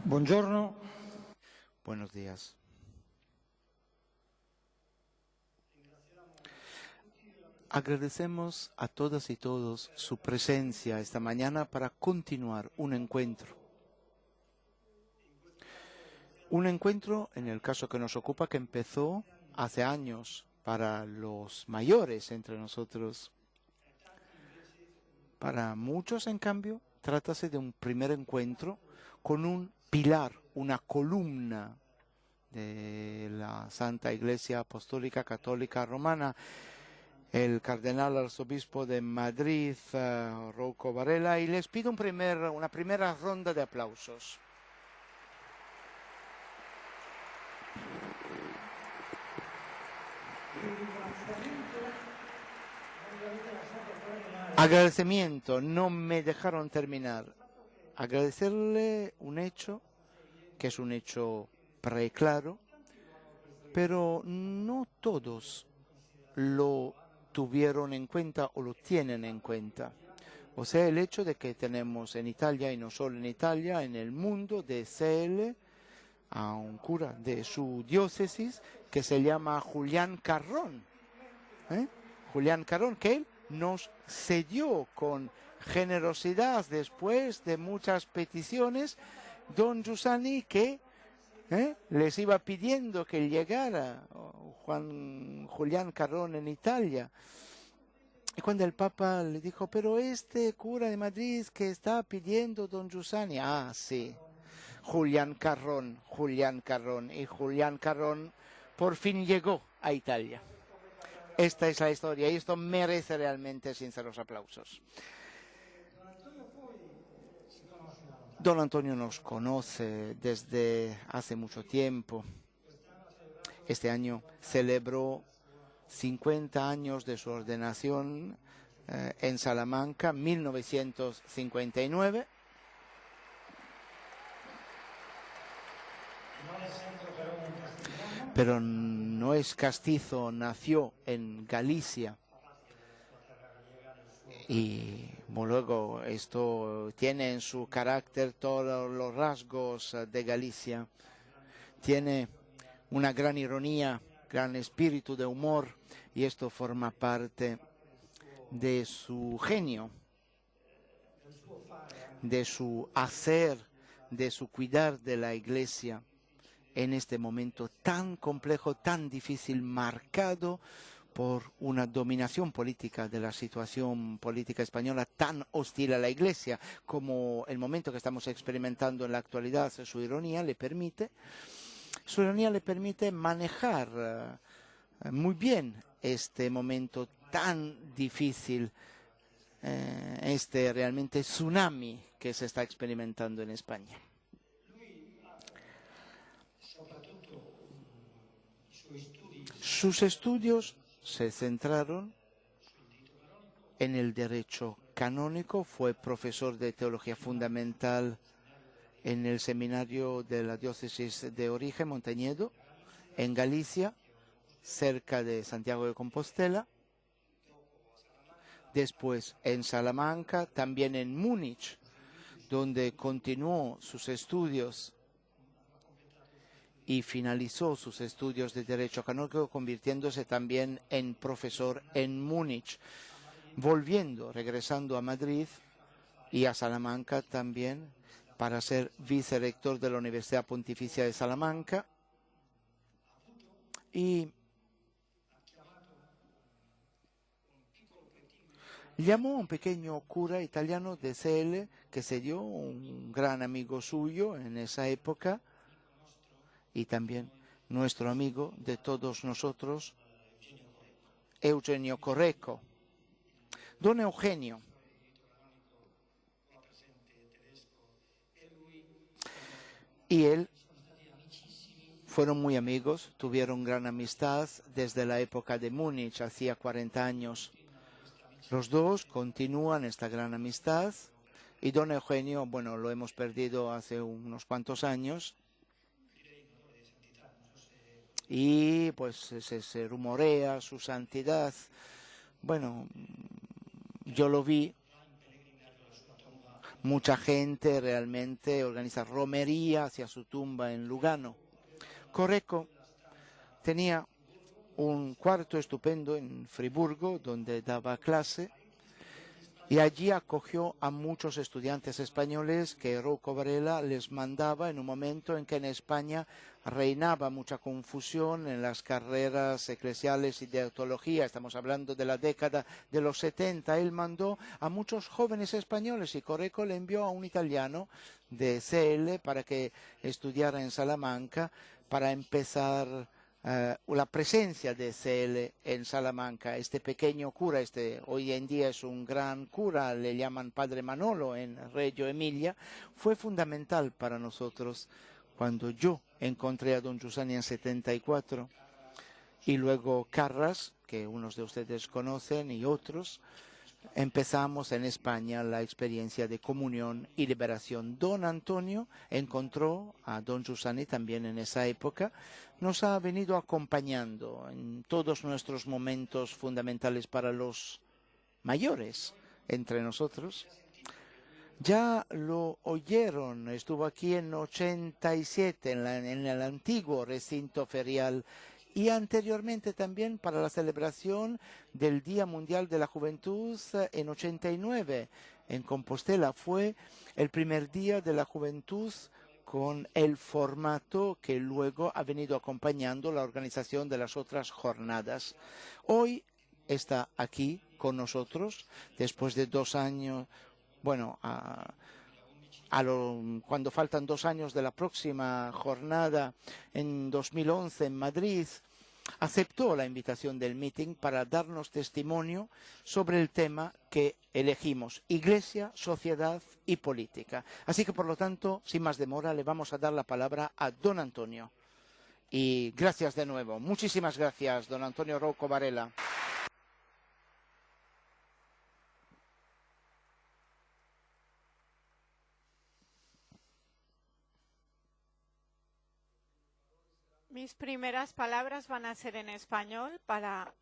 Buongiorno. Buenos días. Agradecemos a todas y todos su presencia esta mañana para continuar un encuentro. Un encuentro, en el caso que nos ocupa, que empezó hace años para los mayores entre nosotros. Para muchos, en cambio, trátase de un primer encuentro con un pilar, una columna de la Santa Iglesia Apostólica Católica Romana, el cardenal arzobispo de Madrid, Rouco Varela, y les pido una primera ronda de aplausos. Agradecimiento, no me dejaron terminar. Agradecerle un hecho, que es un hecho preclaro, pero no todos lo tuvieron en cuenta o lo tienen en cuenta. O sea, el hecho de que tenemos en Italia, y no solo en Italia, en el mundo, de CL, a un cura de su diócesis que se llama Julián Carrón. Julián Carrón, que él nos cedió con generosidad después de muchas peticiones, don Giussani, que les iba pidiendo que llegara Julián Carrón en Italia. Y cuando el Papa le dijo, pero este cura de Madrid que está pidiendo don Giussani, sí, Julián Carrón. Y Julián Carrón por fin llegó a Italia. Esta es la historia y esto merece realmente sinceros aplausos. Don Antonio nos conoce desde hace mucho tiempo. Este año celebró 50 años de su ordenación en Salamanca, 1959. Pero no es castizo, nació en Galicia. Y luego esto tiene en su carácter todos los rasgos de Galicia. Tiene una gran ironía, gran espíritu de humor, y esto forma parte de su genio, de su hacer, de su cuidar de la Iglesia en este momento tan complejo, tan difícil, marcado por una dominación política de la situación política española tan hostil a la Iglesia como el momento que estamos experimentando en la actualidad. Su ironía le permite manejar muy bien este momento tan difícil, este realmente tsunami que se está experimentando en España. Sus estudios se centraron en el derecho canónico, fue profesor de teología fundamental en el seminario de la diócesis de origen, Montañedo, en Galicia, cerca de Santiago de Compostela. Después en Salamanca, también en Múnich, donde continuó sus estudios y finalizó sus estudios de Derecho Canónico, convirtiéndose también en profesor en Múnich, regresando a Madrid y a Salamanca también para ser vicerrector de la Universidad Pontificia de Salamanca. Y llamó a un pequeño cura italiano de CL, que se dio un gran amigo suyo en esa época, y también nuestro amigo de todos nosotros, Eugenio Correco. Don Eugenio y él fueron muy amigos, tuvieron gran amistad desde la época de Múnich, hacía 40 años. Los dos continúan esta gran amistad y don Eugenio, bueno, lo hemos perdido hace unos cuantos años. Y pues se rumorea su santidad. Bueno, yo lo vi Mucha gente realmente organiza romería hacia su tumba en Lugano. Correco tenía un cuarto estupendo en Friburgo, donde daba clase, y allí acogió a muchos estudiantes españoles que Rouco Varela les mandaba en un momento en que en España reinaba mucha confusión en las carreras eclesiales y de teología. Estamos hablando de la década de los 70. Él mandó a muchos jóvenes españoles y Correco le envió a un italiano de CL para que estudiara en Salamanca, para empezar la presencia de CL en Salamanca. Este pequeño cura, hoy en día es un gran cura, le llaman Padre Manolo en Reggio Emilia, fue fundamental para nosotros cuando yo encontré a don Giussani en 74 y luego Carras, que unos de ustedes conocen y otros. Empezamos en España la experiencia de comunión y liberación. Don Antonio encontró a don Giussani también en esa época. Nos ha venido acompañando en todos nuestros momentos fundamentales para los mayores entre nosotros. Ya lo oyeron, estuvo aquí en 87 en el antiguo recinto ferial y anteriormente también para la celebración del Día Mundial de la Juventud en 89 en Compostela. Fue el primer Día de la Juventud con el formato que luego ha venido acompañando la organización de las otras jornadas. Hoy está aquí con nosotros después de 2 años, bueno, cuando faltan 2 años de la próxima jornada en 2011 en Madrid, aceptó la invitación del meeting para darnos testimonio sobre el tema que elegimos, Iglesia, Sociedad y Política. Así que, por lo tanto, sin más demora, le vamos a dar la palabra a don Antonio. Y gracias de nuevo. Muchísimas gracias, don Antonio Rouco Varela. Mis primeras palabras van a ser en español para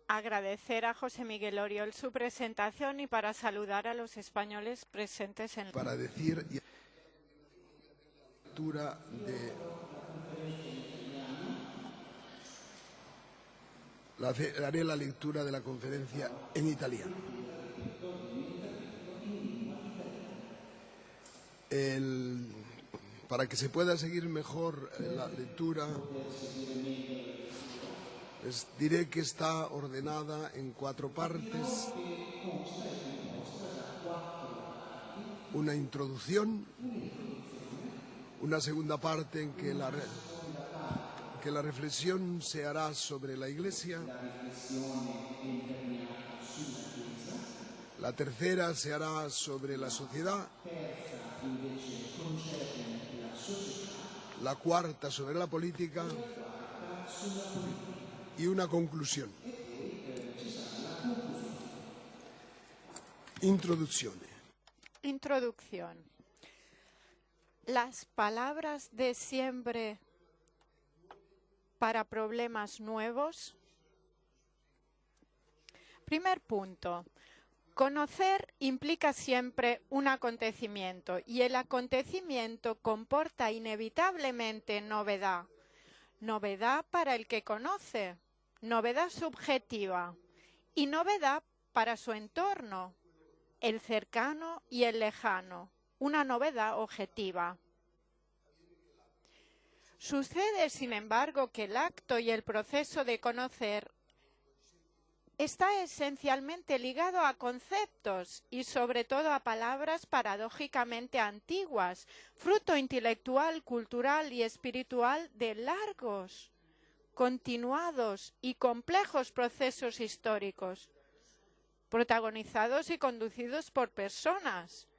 agradecer a José Miguel Oriol su presentación y para saludar a los españoles presentes en... Para decir lectura de haré la lectura de la conferencia en italiano. Para que se pueda seguir mejor la lectura, les diré que está ordenada en 4 partes. Una introducción, una segunda parte en que la reflexión se hará sobre la Iglesia, la tercera se hará sobre la sociedad, la cuarta sobre la política y una conclusión. Introducción. Las palabras de siempre para problemas nuevos. Primer punto. Conocer implica siempre un acontecimiento y el acontecimiento comporta inevitablemente novedad. Novedad para el que conoce, novedad subjetiva y novedad para su entorno, el cercano y el lejano, una novedad objetiva. Sucede, sin embargo, que el acto y el proceso de conocer está esencialmente ligado a conceptos y sobre todo a palabras paradójicamente antiguas, fruto intelectual, cultural y espiritual de largos, continuados y complejos procesos históricos, protagonizados y conducidos por personas,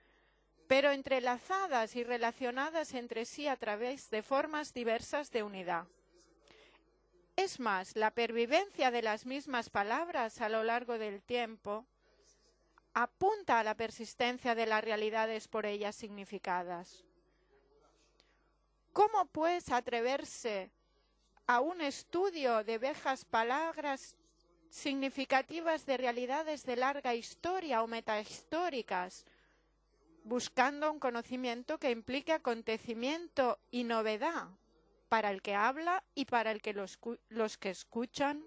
pero entrelazadas y relacionadas entre sí a través de formas diversas de unidad. Es más, la pervivencia de las mismas palabras a lo largo del tiempo apunta a la persistencia de las realidades por ellas significadas. ¿Cómo, pues, atreverse a un estudio de viejas palabras significativas de realidades de larga historia o metahistóricas, buscando un conocimiento que implique acontecimiento y novedad para el que habla y para el que los que escuchan.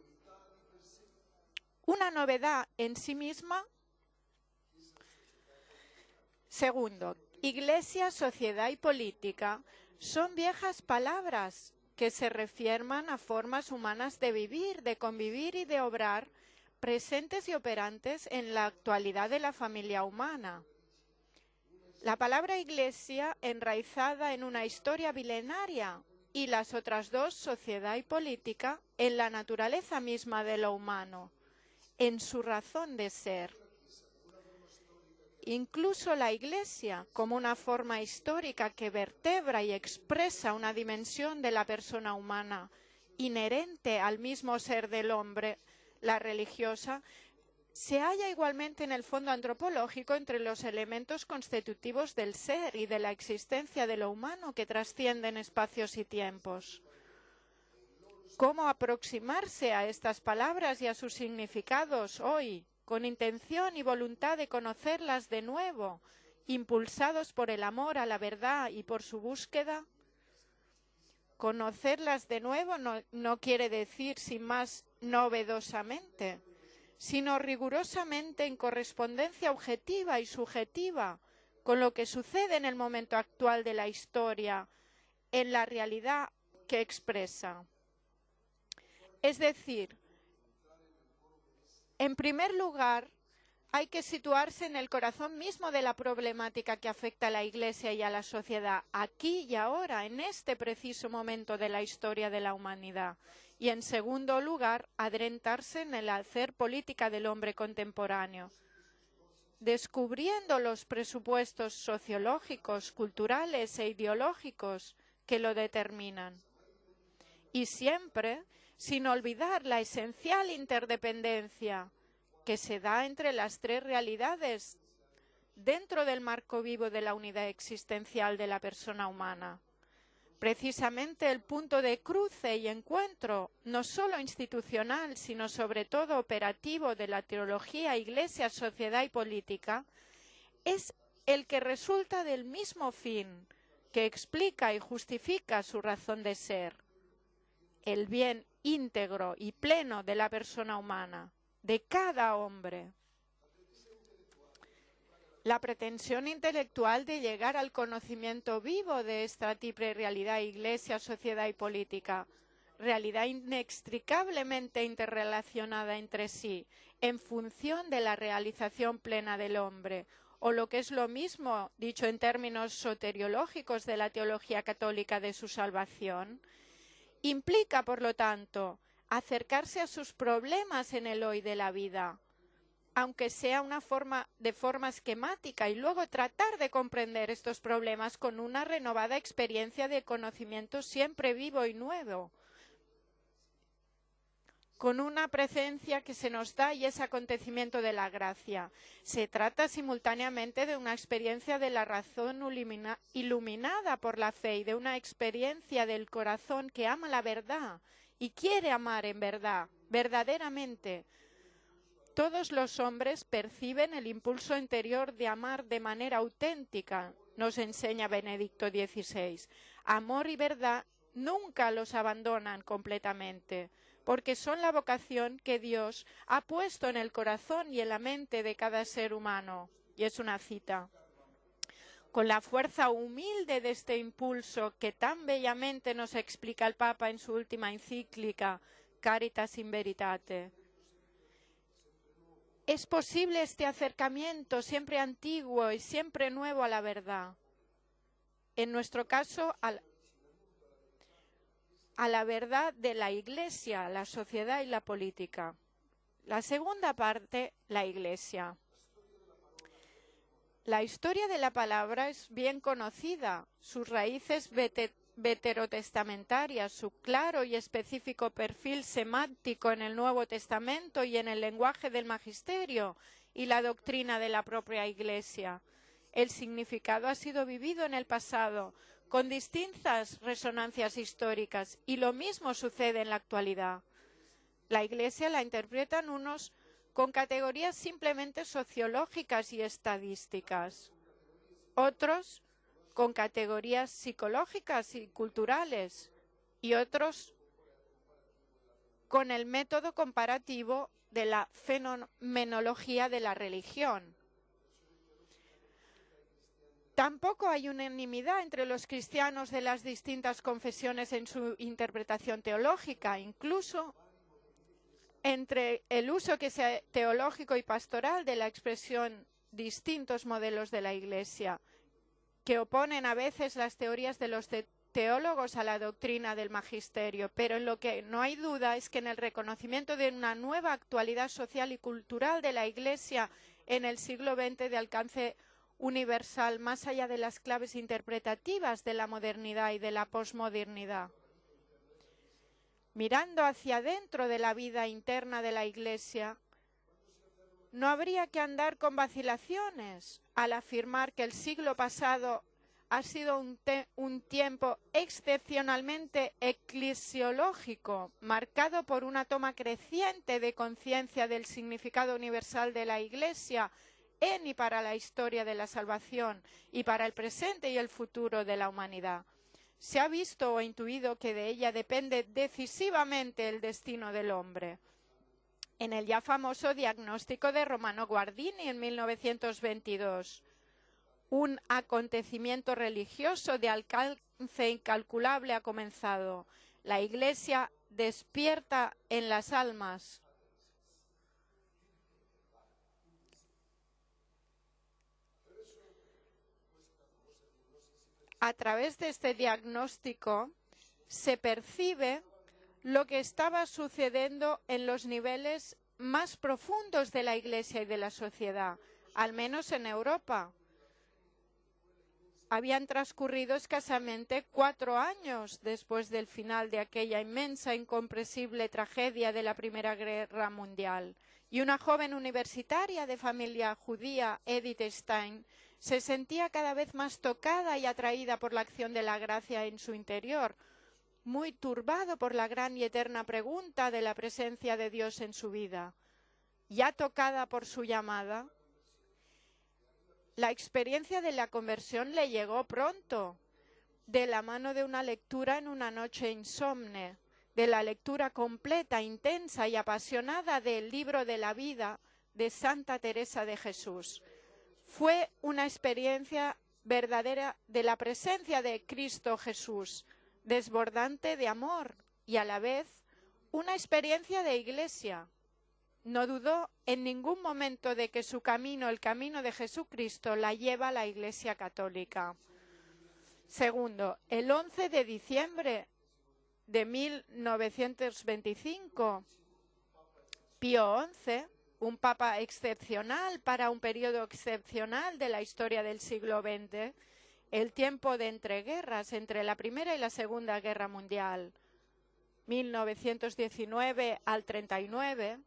Una novedad en sí misma. Segundo, Iglesia, sociedad y política son viejas palabras que se refieren a formas humanas de vivir, de convivir y de obrar, presentes y operantes en la actualidad de la familia humana. La palabra Iglesia, enraizada en una historia milenaria, y las otras dos, sociedad y política, en la naturaleza misma de lo humano, en su razón de ser. Incluso la Iglesia, como una forma histórica que vertebra y expresa una dimensión de la persona humana inherente al mismo ser del hombre, la religiosa, se halla igualmente en el fondo antropológico entre los elementos constitutivos del ser y de la existencia de lo humano que trascienden espacios y tiempos. ¿Cómo aproximarse a estas palabras y a sus significados hoy, con intención y voluntad de conocerlas de nuevo, impulsados por el amor a la verdad y por su búsqueda? Conocerlas de nuevo no quiere decir sin más novedosamente, sino rigurosamente en correspondencia objetiva y subjetiva con lo que sucede en el momento actual de la historia, en la realidad que expresa. Es decir, en primer lugar, hay que situarse en el corazón mismo de la problemática que afecta a la Iglesia y a la sociedad, aquí y ahora, en este preciso momento de la historia de la humanidad. Y en segundo lugar, adentrarse en el hacer política del hombre contemporáneo, descubriendo los presupuestos sociológicos, culturales e ideológicos que lo determinan. Y siempre sin olvidar la esencial interdependencia que se da entre las tres realidades dentro del marco vivo de la unidad existencial de la persona humana. Precisamente el punto de cruce y encuentro, no solo institucional, sino sobre todo operativo de la teología, Iglesia, sociedad y política, es el que resulta del mismo fin, que explica y justifica su razón de ser, el bien íntegro y pleno de la persona humana, de cada hombre. La pretensión intelectual de llegar al conocimiento vivo de esta triple realidad, Iglesia, sociedad y política, realidad inextricablemente interrelacionada entre sí, en función de la realización plena del hombre, o lo que es lo mismo, dicho en términos soteriológicos de la teología católica de su salvación, implica, por lo tanto, acercarse a sus problemas en el hoy de la vida, aunque sea de forma esquemática, y luego tratar de comprender estos problemas con una renovada experiencia de conocimiento siempre vivo y nuevo, con una presencia que se nos da y es acontecimiento de la gracia. Se trata simultáneamente de una experiencia de la razón iluminada por la fe y de una experiencia del corazón que ama la verdad y quiere amar en verdad, verdaderamente. Todos los hombres perciben el impulso interior de amar de manera auténtica, nos enseña Benedicto XVI. Amor y verdad nunca los abandonan completamente, porque son la vocación que Dios ha puesto en el corazón y en la mente de cada ser humano. Y es una cita. Con la fuerza humilde de este impulso que tan bellamente nos explica el Papa en su última encíclica, Caritas in Veritate. Es posible este acercamiento siempre antiguo y siempre nuevo a la verdad. En nuestro caso, a la verdad de la Iglesia, la sociedad y la política. La segunda parte, la Iglesia. La historia de la palabra es bien conocida, sus raíces veterotestamentarias, su claro y específico perfil semántico en el Nuevo Testamento y en el lenguaje del magisterio y la doctrina de la propia Iglesia. El significado ha sido vivido en el pasado, con distintas resonancias históricas, y lo mismo sucede en la actualidad. La Iglesia la interpretan unos con categorías simplemente sociológicas y estadísticas. otros con categorías psicológicas y culturales, y otros con el método comparativo de la fenomenología de la religión. Tampoco hay unanimidad entre los cristianos de las distintas confesiones en su interpretación teológica, incluso entre el uso que sea teológico y pastoral de la expresión distintos modelos de la Iglesia, que oponen a veces las teorías de los teólogos a la doctrina del magisterio, pero en lo que no hay duda es que en el reconocimiento de una nueva actualidad social y cultural de la Iglesia en el siglo XX de alcance universal, más allá de las claves interpretativas de la modernidad y de la posmodernidad. Mirando hacia adentro de la vida interna de la Iglesia, no habría que andar con vacilaciones al afirmar que el siglo pasado ha sido un tiempo excepcionalmente eclesiológico, marcado por una toma creciente de conciencia del significado universal de la Iglesia en y para la historia de la salvación y para el presente y el futuro de la humanidad. Se ha visto o intuido que de ella depende decisivamente el destino del hombre. En el ya famoso diagnóstico de Romano Guardini en 1922, un acontecimiento religioso de alcance incalculable ha comenzado. La Iglesia despierta en las almas. A través de este diagnóstico se percibe lo que estaba sucediendo en los niveles más profundos de la Iglesia y de la sociedad, al menos en Europa. Habían transcurrido escasamente 4 años después del final de aquella inmensa, incomprensible tragedia de la Primera Guerra Mundial, y una joven universitaria de familia judía, Edith Stein, se sentía cada vez más tocada y atraída por la acción de la gracia en su interior, muy turbado por la gran y eterna pregunta de la presencia de Dios en su vida. Ya tocada por su llamada, la experiencia de la conversión le llegó pronto, de la mano de una lectura en una noche insomne, de la lectura completa, intensa y apasionada del libro de la vida de Santa Teresa de Jesús. Fue una experiencia verdadera de la presencia de Cristo Jesús, desbordante de amor y a la vez una experiencia de Iglesia. No dudó en ningún momento de que su camino, el camino de Jesucristo, la lleva a la Iglesia Católica. Segundo, el 11 de diciembre de 1925, Pío XI, un papa excepcional para un periodo excepcional de la historia del siglo XX, el tiempo de entreguerras entre la Primera y la Segunda Guerra Mundial, 1919 al 39,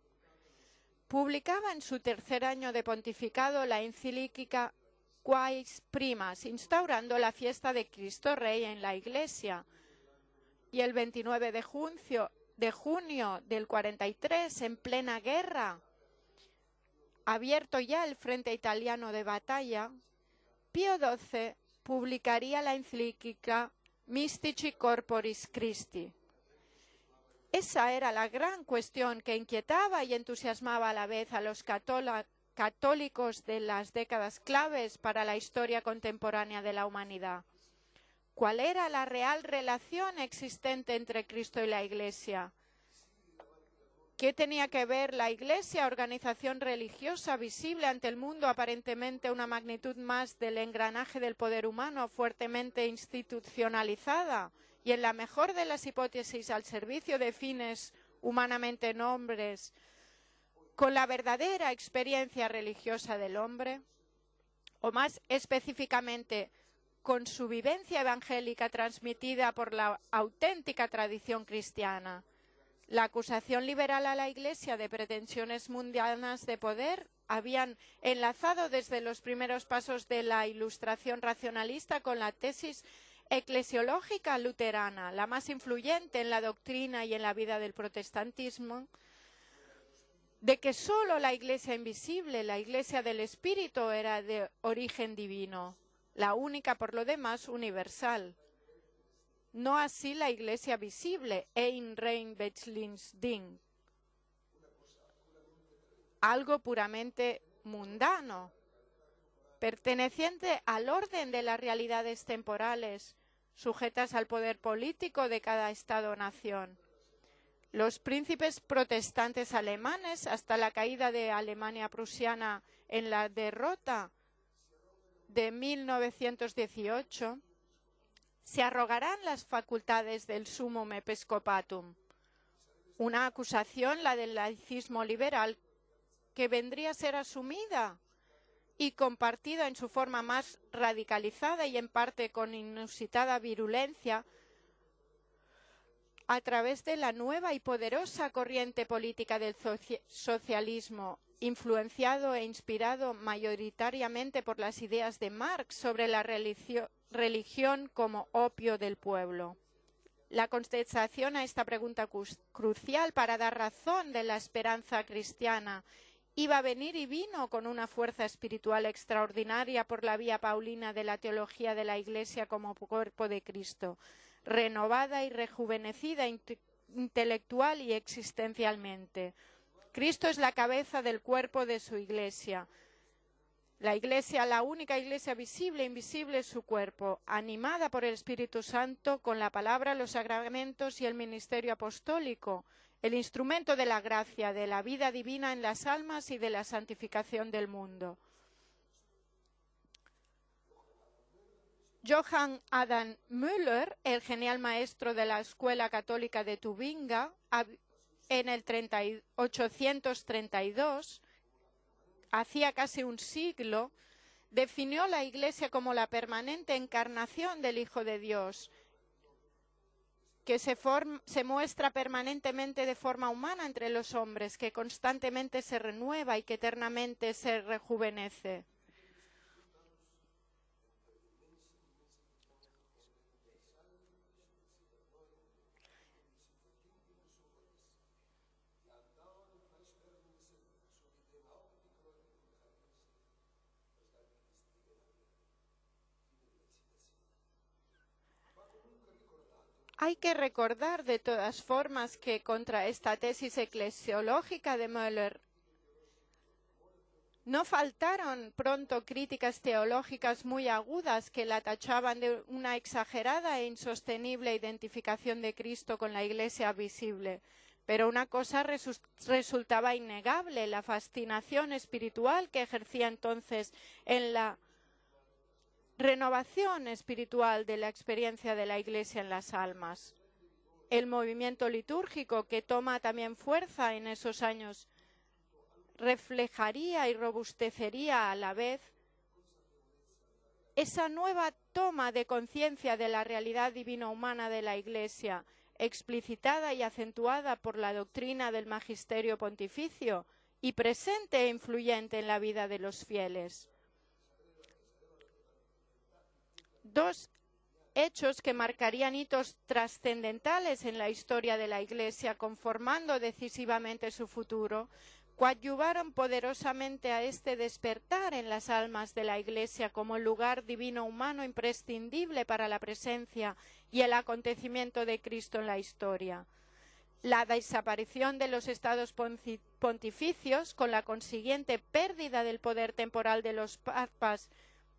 publicaba en su tercer año de pontificado la encíclica Quais Primas, instaurando la fiesta de Cristo Rey en la Iglesia. Y el 29 de junio del 43, en plena guerra, abierto ya el frente italiano de batalla, Pío XII publicaría la encíclica Mystici Corporis Christi. Esa era la gran cuestión que inquietaba y entusiasmaba a la vez a los católicos de las décadas claves para la historia contemporánea de la humanidad. ¿Cuál era la real relación existente entre Cristo y la Iglesia? ¿Qué tenía que ver la Iglesia, organización religiosa visible ante el mundo, aparentemente una magnitud más del engranaje del poder humano, fuertemente institucionalizada y en la mejor de las hipótesis al servicio de fines humanamente nobles, con la verdadera experiencia religiosa del hombre? O más específicamente, con su vivencia evangélica transmitida por la auténtica tradición cristiana. La acusación liberal a la Iglesia de pretensiones mundanas de poder habían enlazado desde los primeros pasos de la Ilustración racionalista con la tesis eclesiológica luterana, la más influyente en la doctrina y en la vida del protestantismo, de que solo la Iglesia invisible, la Iglesia del Espíritu, era de origen divino. la única por lo demás universal. No así la Iglesia visible, Ein rein Ding, algo puramente mundano, perteneciente al orden de las realidades temporales, sujetas al poder político de cada Estado-nación. Los príncipes protestantes alemanes, hasta la caída de Alemania prusiana en la derrota de 1918, se arrogarán las facultades del Summum Episcopatum, una acusación, la del laicismo liberal, que vendría a ser asumida y compartida en su forma más radicalizada y en parte con inusitada virulencia a través de la nueva y poderosa corriente política del socialismo, influenciado e inspirado mayoritariamente por las ideas de Marx sobre la religión como opio del pueblo. La contestación a esta pregunta crucial para dar razón de la esperanza cristiana iba a venir y vino con una fuerza espiritual extraordinaria por la vía paulina de la teología de la Iglesia como cuerpo de Cristo, renovada y rejuvenecida intelectual y existencialmente. Cristo es la cabeza del cuerpo de su Iglesia. La Iglesia, la única Iglesia visible e invisible, es su cuerpo, animada por el Espíritu Santo con la palabra, los sacramentos y el ministerio apostólico, el instrumento de la gracia, de la vida divina en las almas y de la santificación del mundo. Johann Adam Müller, el genial maestro de la Escuela Católica de Tubinga, en el 832, hacía casi un siglo, definió la Iglesia como la permanente encarnación del Hijo de Dios, que se muestra permanentemente de forma humana entre los hombres, que constantemente se renueva y que eternamente se rejuvenece. Hay que recordar de todas formas que contra esta tesis eclesiológica de Müller no faltaron pronto críticas teológicas muy agudas que la tachaban de una exagerada e insostenible identificación de Cristo con la Iglesia visible. Pero una cosa resultaba innegable, la fascinación espiritual que ejercía entonces en la renovación espiritual de la experiencia de la Iglesia en las almas. El movimiento litúrgico que toma también fuerza en esos años reflejaría y robustecería a la vez esa nueva toma de conciencia de la realidad divino-humana de la Iglesia, explicitada y acentuada por la doctrina del magisterio pontificio y presente e influyente en la vida de los fieles. Dos hechos que marcarían hitos trascendentales en la historia de la Iglesia, conformando decisivamente su futuro, coadyuvaron poderosamente a este despertar en las almas de la Iglesia como lugar divino humano imprescindible para la presencia y el acontecimiento de Cristo en la historia. La desaparición de los estados pontificios, con la consiguiente pérdida del poder temporal de los papas,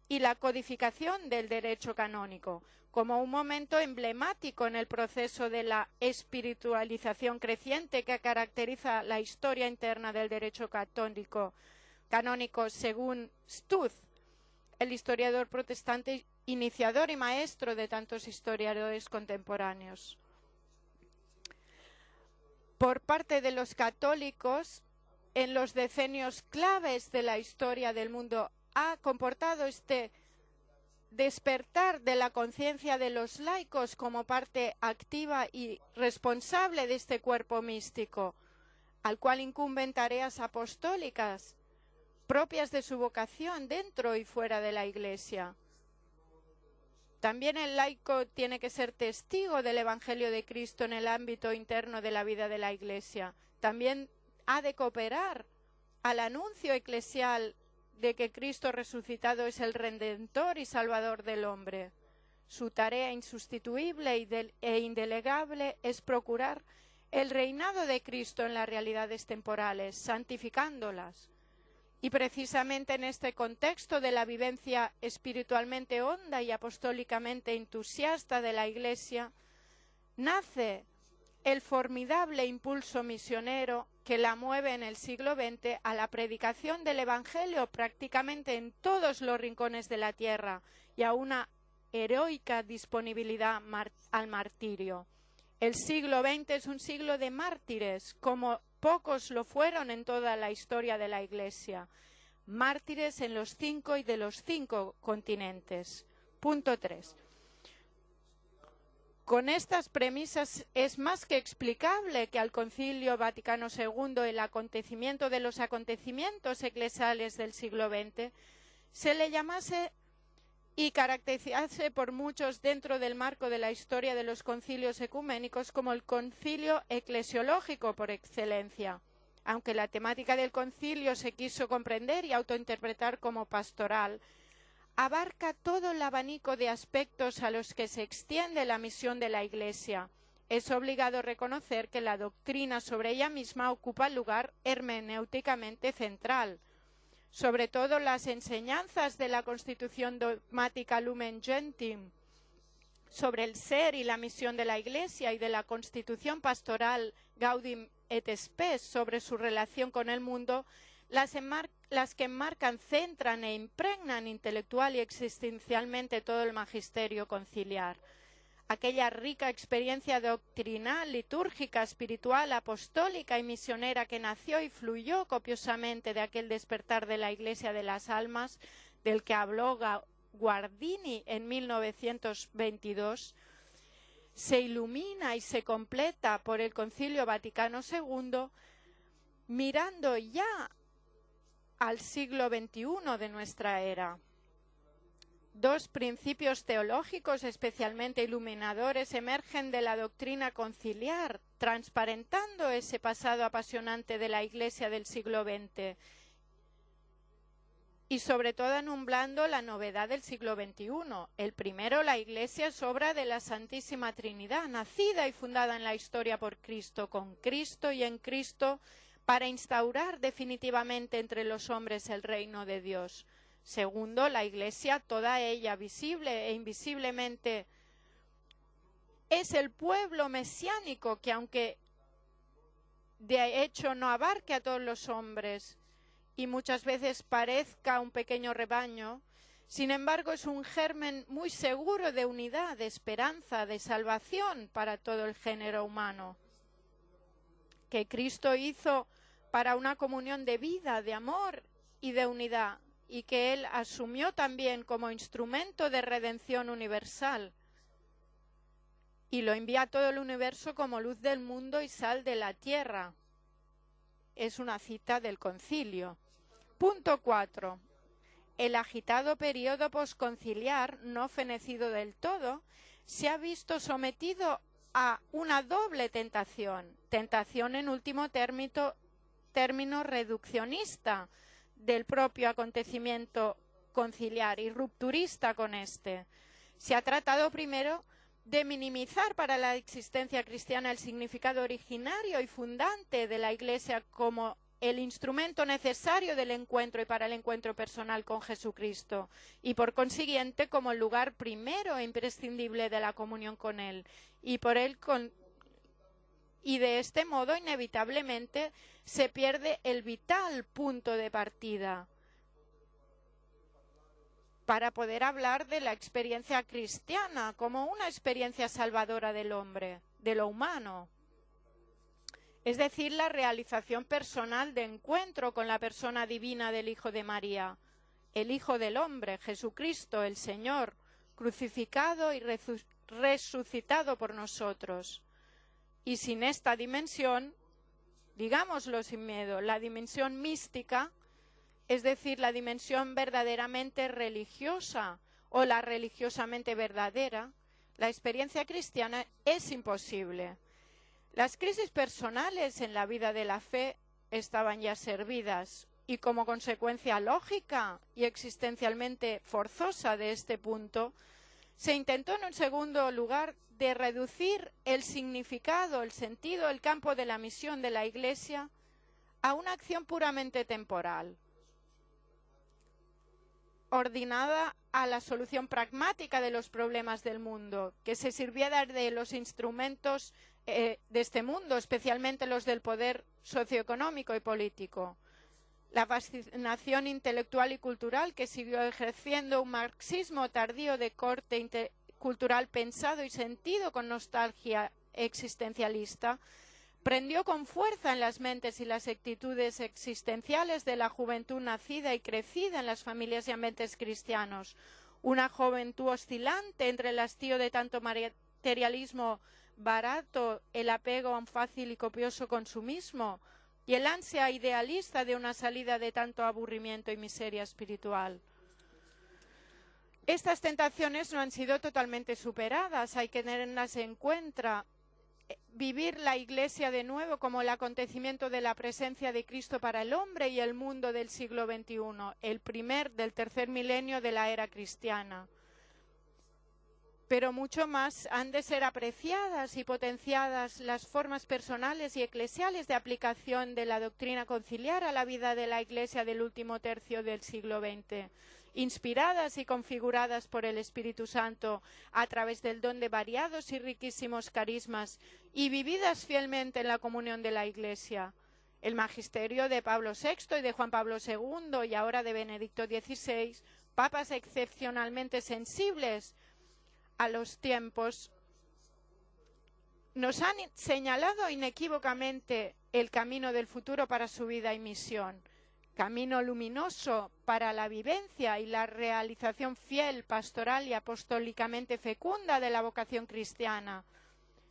y la codificación del derecho canónico, como un momento emblemático en el proceso de la espiritualización creciente que caracteriza la historia interna del derecho canónico según Stuth, el historiador protestante iniciador y maestro de tantos historiadores contemporáneos. Por parte de los católicos, en los decenios claves de la historia del mundo, ha comportado este despertar de la conciencia de los laicos como parte activa y responsable de este cuerpo místico, al cual incumben tareas apostólicas propias de su vocación dentro y fuera de la Iglesia. También el laico tiene que ser testigo del Evangelio de Cristo en el ámbito interno de la vida de la Iglesia. También ha de cooperar al anuncio eclesial de que Cristo resucitado es el Redentor y Salvador del hombre. Su tarea insustituible e indelegable es procurar el reinado de Cristo en las realidades temporales, santificándolas. Y precisamente en este contexto de la vivencia espiritualmente honda y apostólicamente entusiasta de la Iglesia, nace el formidable impulso misionero que la mueve en el siglo XX a la predicación del Evangelio prácticamente en todos los rincones de la tierra y a una heroica disponibilidad al martirio. El siglo XX es un siglo de mártires, como pocos lo fueron en toda la historia de la Iglesia. Mártires en los 5 continentes. Punto 3. Con estas premisas es más que explicable que al Concilio Vaticano II, el acontecimiento de los acontecimientos eclesiales del siglo XX, se le llamase y caracterizarse por muchos dentro del marco de la historia de los concilios ecuménicos como el concilio eclesiológico por excelencia. Aunque la temática del concilio se quiso comprender y autointerpretar como pastoral, abarca todo el abanico de aspectos a los que se extiende la misión de la Iglesia. Es obligado reconocer que la doctrina sobre ella misma ocupa el lugar hermenéuticamente central. Sobre todo las enseñanzas de la Constitución dogmática Lumen Gentium sobre el ser y la misión de la Iglesia y de la Constitución pastoral Gaudium et Spes sobre su relación con el mundo, las que enmarcan, centran e impregnan intelectual y existencialmente todo el magisterio conciliar. Aquella rica experiencia doctrinal, litúrgica, espiritual, apostólica y misionera que nació y fluyó copiosamente de aquel despertar de la Iglesia de las Almas, del que habló Guardini en 1922, se ilumina y se completa por el Concilio Vaticano II, mirando ya al siglo XXI de nuestra era. Dos principios teológicos especialmente iluminadores emergen de la doctrina conciliar, transparentando ese pasado apasionante de la Iglesia del siglo XX y sobre todo anumblando la novedad del siglo XXI. El primero, la Iglesia es obra de la Santísima Trinidad, nacida y fundada en la historia por Cristo, con Cristo y en Cristo, para instaurar definitivamente entre los hombres el reino de Dios. Segundo, la Iglesia, toda ella, visible e invisiblemente, es el pueblo mesiánico que, aunque de hecho no abarque a todos los hombres y muchas veces parezca un pequeño rebaño, sin embargo es un germen muy seguro de unidad, de esperanza, de salvación para todo el género humano, que Cristo hizo para una comunión de vida, de amor y de unidad, y que Él asumió también como instrumento de redención universal y lo envía a todo el universo como luz del mundo y sal de la tierra. Es una cita del concilio. Punto 4. El agitado periodo posconciliar, no fenecido del todo, se ha visto sometido a una doble tentación. Tentación en último término reduccionista del propio acontecimiento conciliar y rupturista con este. Se ha tratado primero de minimizar para la existencia cristiana el significado originario y fundante de la Iglesia como el instrumento necesario del encuentro y para el encuentro personal con Jesucristo y por consiguiente como el lugar primero e imprescindible de la comunión con Él y de este modo inevitablemente se pierde el vital punto de partida para poder hablar de la experiencia cristiana como una experiencia salvadora del hombre, de lo humano. Es decir, la realización personal de encuentro con la persona divina del Hijo de María, el Hijo del Hombre, Jesucristo, el Señor, crucificado y resucitado por nosotros. Y sin esta dimensión, digámoslo sin miedo, la dimensión mística, es decir, la dimensión verdaderamente religiosa o la religiosamente verdadera, la experiencia cristiana es imposible. Las crisis personales en la vida de la fe estaban ya servidas. Y como consecuencia lógica y existencialmente forzosa de este punto, se intentó en un segundo lugar de reducir el significado, el sentido, el campo de la misión de la Iglesia a una acción puramente temporal, ordinada a la solución pragmática de los problemas del mundo, que se sirviera de los instrumentos de este mundo, especialmente los del poder socioeconómico y político. La fascinación intelectual y cultural que siguió ejerciendo un marxismo tardío de corte cultural pensado y sentido con nostalgia existencialista, prendió con fuerza en las mentes y las actitudes existenciales de la juventud nacida y crecida en las familias y ambientes cristianos. Una juventud oscilante entre el hastío de tanto materialismo barato, el apego a un fácil y copioso consumismo y el ansia idealista de una salida de tanto aburrimiento y miseria espiritual. Estas tentaciones no han sido totalmente superadas, hay que tenerlas en cuenta. Vivir la Iglesia de nuevo como el acontecimiento de la presencia de Cristo para el hombre y el mundo del siglo XXI, el del tercer milenio de la era cristiana. Pero mucho más han de ser apreciadas y potenciadas las formas personales y eclesiales de aplicación de la doctrina conciliar a la vida de la Iglesia del último tercio del siglo XX, inspiradas y configuradas por el Espíritu Santo a través del don de variados y riquísimos carismas y vividas fielmente en la comunión de la Iglesia. El magisterio de Pablo VI y de Juan Pablo II y ahora de Benedicto XVI, papas excepcionalmente sensibles a los tiempos, nos han señalado inequívocamente el camino del futuro para su vida y misión, camino luminoso para la vivencia y la realización fiel, pastoral y apostólicamente fecunda de la vocación cristiana,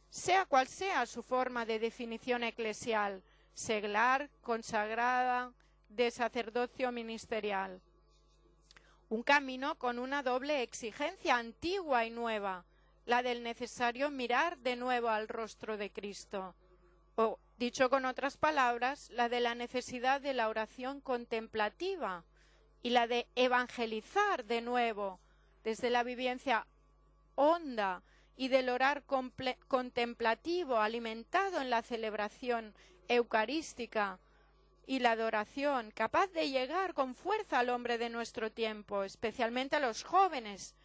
sea cual sea su forma de definición eclesial, seglar, consagrada, de sacerdocio ministerial. Un camino con una doble exigencia antigua y nueva, la del necesario mirar de nuevo al rostro de Cristo. O, dicho con otras palabras, la de la necesidad de la oración contemplativa y la de evangelizar de nuevo desde la vivencia honda y del orar contemplativo alimentado en la celebración eucarística y la adoración, capaz de llegar con fuerza al hombre de nuestro tiempo, especialmente a los jóvenes,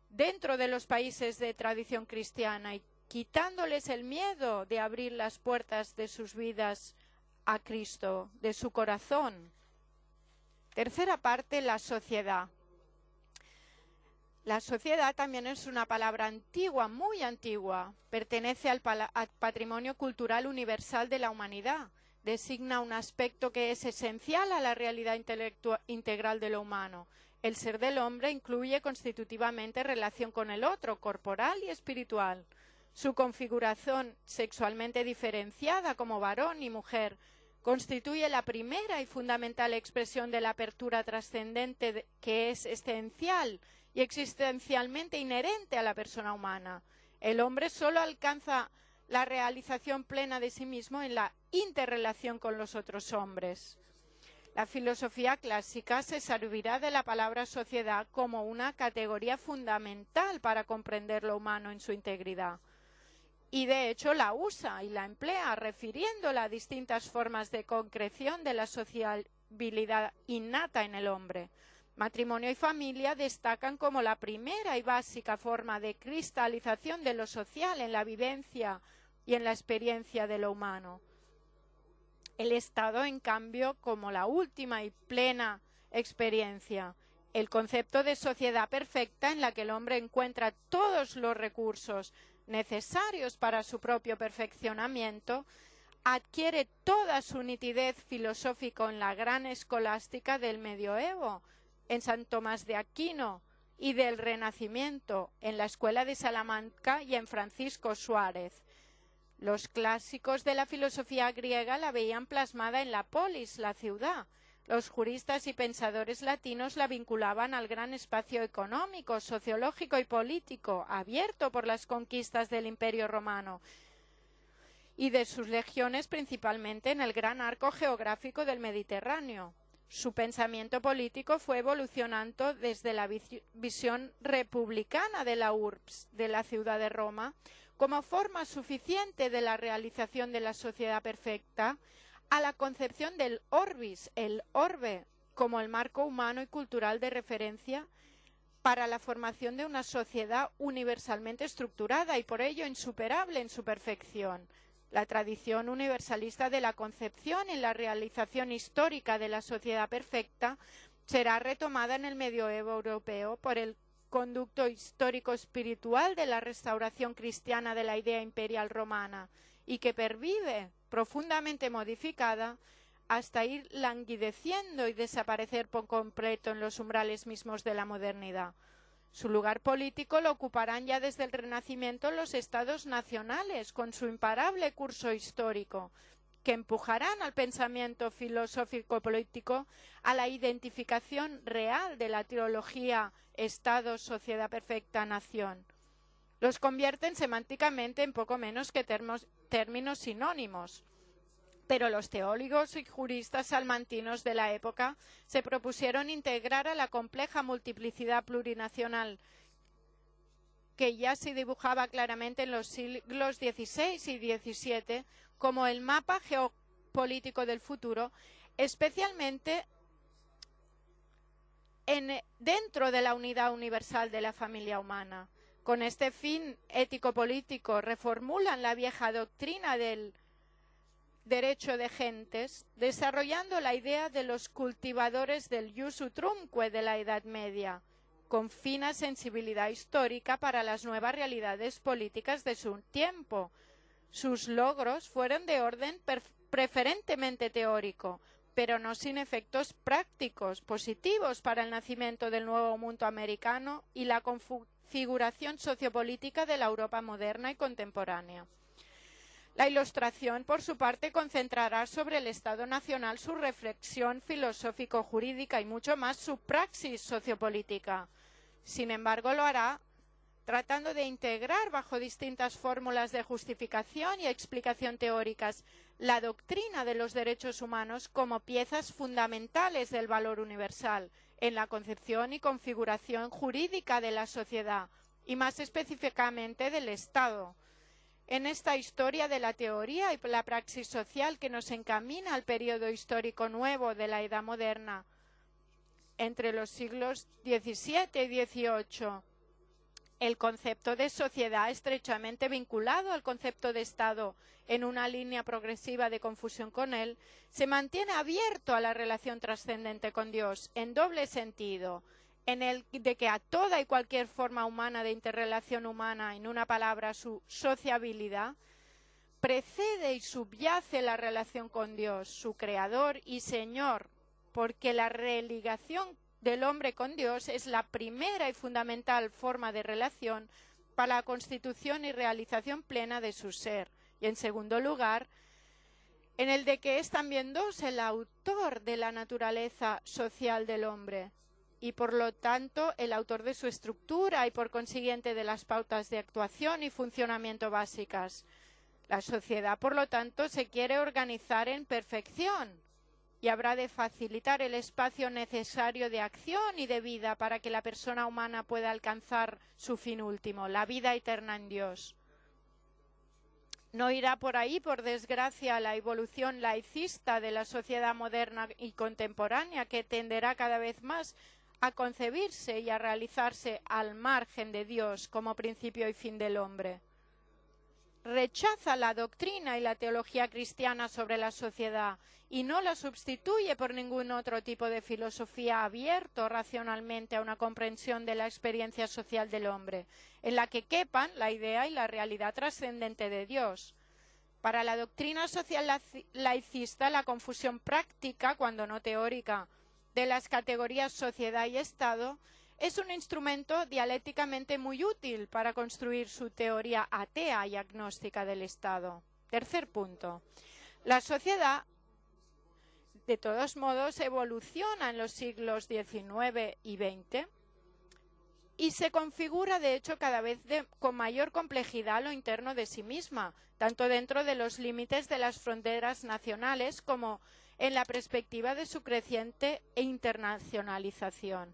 dentro de los países de tradición cristiana y quitándoles el miedo de abrir las puertas de sus vidas a Cristo, de su corazón. Tercera parte, la sociedad. La sociedad también es una palabra antigua, muy antigua. Pertenece al patrimonio cultural universal de la humanidad. Designa un aspecto que es esencial a la realidad integral de lo humano. El ser del hombre incluye constitutivamente relación con el otro, corporal y espiritual. Su configuración sexualmente diferenciada como varón y mujer constituye la primera y fundamental expresión de la apertura trascendente que es esencial y existencialmente inherente a la persona humana. El hombre solo alcanza la realización plena de sí mismo en la interrelación con los otros hombres. La filosofía clásica se servirá de la palabra sociedad como una categoría fundamental para comprender lo humano en su integridad. Y de hecho la usa y la emplea refiriéndola a distintas formas de concreción de la sociabilidad innata en el hombre. Matrimonio y familia destacan como la primera y básica forma de cristalización de lo social en la vivencia y en la experiencia de lo humano. El Estado, en cambio, como la última y plena experiencia. El concepto de sociedad perfecta en la que el hombre encuentra todos los recursos necesarios para su propio perfeccionamiento, adquiere toda su nitidez filosófica en la gran escolástica del medioevo, en San Tomás de Aquino, y del Renacimiento, en la Escuela de Salamanca y en Francisco Suárez. Los clásicos de la filosofía griega la veían plasmada en la polis, la ciudad. Los juristas y pensadores latinos la vinculaban al gran espacio económico, sociológico y político, abierto por las conquistas del Imperio Romano y de sus legiones, principalmente en el gran arco geográfico del Mediterráneo. Su pensamiento político fue evolucionando desde la visión republicana de la urbs, de la ciudad de Roma, como forma suficiente de la realización de la sociedad perfecta, a la concepción del orbis, el orbe, como el marco humano y cultural de referencia para la formación de una sociedad universalmente estructurada y por ello insuperable en su perfección. La tradición universalista de la concepción y la realización histórica de la sociedad perfecta será retomada en el medioevo europeo por el conducto histórico-espiritual de la restauración cristiana de la idea imperial romana y que pervive profundamente modificada hasta ir languideciendo y desaparecer por completo en los umbrales mismos de la modernidad. Su lugar político lo ocuparán ya desde el Renacimiento los estados nacionales, con su imparable curso histórico, que empujarán al pensamiento filosófico-político a la identificación real de la trilogía Estado, Sociedad Perfecta, Nación. Los convierten semánticamente en poco menos que términos sinónimos. Pero los teólogos y juristas salmantinos de la época se propusieron integrar a la compleja multiplicidad plurinacional que ya se dibujaba claramente en los siglos XVI y XVII como el mapa geopolítico del futuro, especialmente dentro de la unidad universal de la familia humana. Con este fin ético-político reformulan la vieja doctrina del derecho de gentes, desarrollando la idea de los cultivadores del jus utrumque de la Edad Media, con fina sensibilidad histórica para las nuevas realidades políticas de su tiempo. Sus logros fueron de orden preferentemente teórico, pero no sin efectos prácticos positivos para el nacimiento del nuevo mundo americano y la configuración sociopolítica de la Europa moderna y contemporánea. La Ilustración, por su parte, concentrará sobre el Estado nacional su reflexión filosófico-jurídica y mucho más su praxis sociopolítica. Sin embargo, lo hará tratando de integrar bajo distintas fórmulas de justificación y explicación teóricas la doctrina de los derechos humanos como piezas fundamentales del valor universal en la concepción y configuración jurídica de la sociedad y más específicamente del Estado. En esta historia de la teoría y la praxis social que nos encamina al periodo histórico nuevo de la Edad Moderna, entre los siglos XVII y XVIII, el concepto de sociedad estrechamente vinculado al concepto de Estado en una línea progresiva de confusión con él, se mantiene abierto a la relación trascendente con Dios en doble sentido, en el de que a toda y cualquier forma humana de interrelación humana, en una palabra, su sociabilidad, precede y subyace la relación con Dios, su Creador y Señor, porque la religación del hombre con Dios es la primera y fundamental forma de relación para la constitución y realización plena de su ser. Y en segundo lugar, en el de que es también Dios el autor de la naturaleza social del hombre y por lo tanto el autor de su estructura y por consiguiente de las pautas de actuación y funcionamiento básicas. La sociedad, por lo tanto, se quiere organizar en perfección y habrá de facilitar el espacio necesario de acción y de vida para que la persona humana pueda alcanzar su fin último, la vida eterna en Dios. No irá por ahí, por desgracia, la evolución laicista de la sociedad moderna y contemporánea, que tenderá cada vez más a concebirse y a realizarse al margen de Dios como principio y fin del hombre. Rechaza la doctrina y la teología cristiana sobre la sociedad y no la sustituye por ningún otro tipo de filosofía abierto racionalmente a una comprensión de la experiencia social del hombre, en la que quepan la idea y la realidad trascendente de Dios. Para la doctrina social laicista, la confusión práctica, cuando no teórica, de las categorías sociedad y Estado es un instrumento dialécticamente muy útil para construir su teoría atea y agnóstica del Estado. Tercer punto. La sociedad, de todos modos, evoluciona en los siglos XIX y XX y se configura, de hecho, cada vez con mayor complejidad a lo interno de sí misma, tanto dentro de los límites de las fronteras nacionales como en la perspectiva de su creciente internacionalización.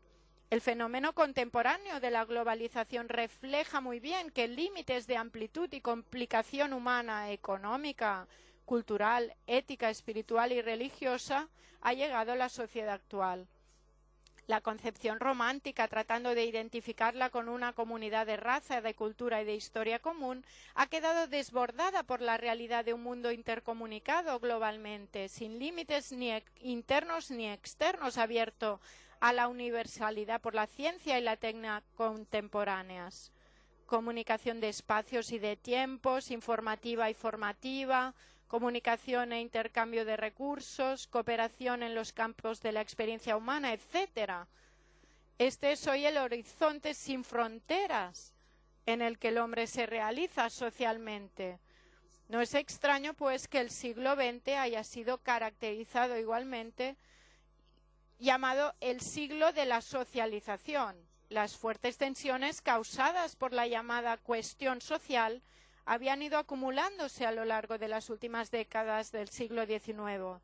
El fenómeno contemporáneo de la globalización refleja muy bien que límites de amplitud y complicación humana, económica, cultural, ética, espiritual y religiosa ha llegado a la sociedad actual. La concepción romántica, tratando de identificarla con una comunidad de raza, de cultura y de historia común, ha quedado desbordada por la realidad de un mundo intercomunicado globalmente, sin límites ni internos ni externos, abierto a la universalidad por la ciencia y la técnica contemporáneas. Comunicación de espacios y de tiempos, informativa y formativa, comunicación e intercambio de recursos, cooperación en los campos de la experiencia humana, etc. Este es hoy el horizonte sin fronteras en el que el hombre se realiza socialmente. No es extraño, pues, que el siglo XX haya sido caracterizado igualmente, llamado el siglo de la socialización. Las fuertes tensiones causadas por la llamada cuestión social habían ido acumulándose a lo largo de las últimas décadas del siglo XIX.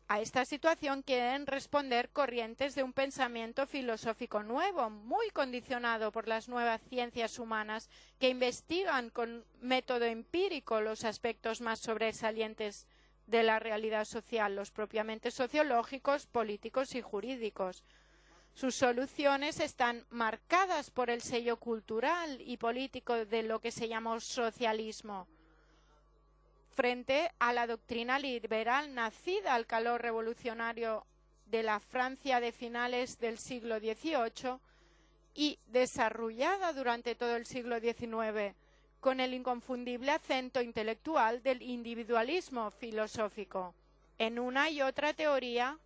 A esta situación quieren responder corrientes de un pensamiento filosófico nuevo, muy condicionado por las nuevas ciencias humanas que investigan con método empírico los aspectos más sobresalientes de la realidad social, los propiamente sociológicos, políticos y jurídicos. Sus soluciones están marcadas por el sello cultural y político de lo que se llamó socialismo, frente a la doctrina liberal nacida al calor revolucionario de la Francia de finales del siglo XVIII y desarrollada durante todo el siglo XIX, con el inconfundible acento intelectual del individualismo filosófico. En una y otra teoría,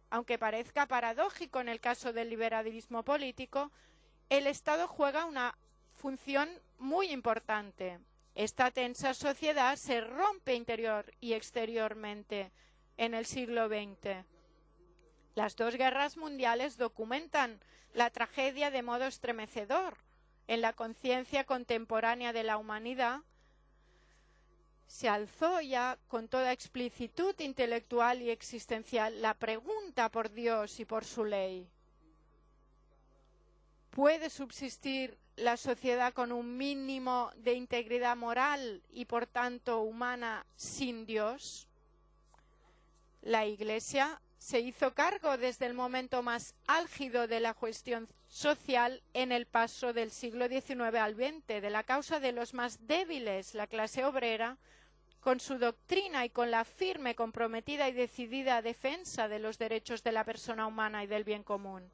aunque parezca paradójico en el caso del liberalismo político, el Estado juega una función muy importante. Esta tensa sociedad se rompe interior y exteriormente en el siglo XX. Las dos guerras mundiales documentan la tragedia de modo estremecedor. En la conciencia contemporánea de la humanidad se alzó ya con toda explicitud intelectual y existencial la pregunta por Dios y por su ley. ¿Puede subsistir la sociedad con un mínimo de integridad moral y por tanto humana sin Dios? La Iglesia se hizo cargo desde el momento más álgido de la cuestión social en el paso del siglo XIX al XX, de la causa de los más débiles, la clase obrera, con su doctrina y con la firme, comprometida y decidida defensa de los derechos de la persona humana y del bien común.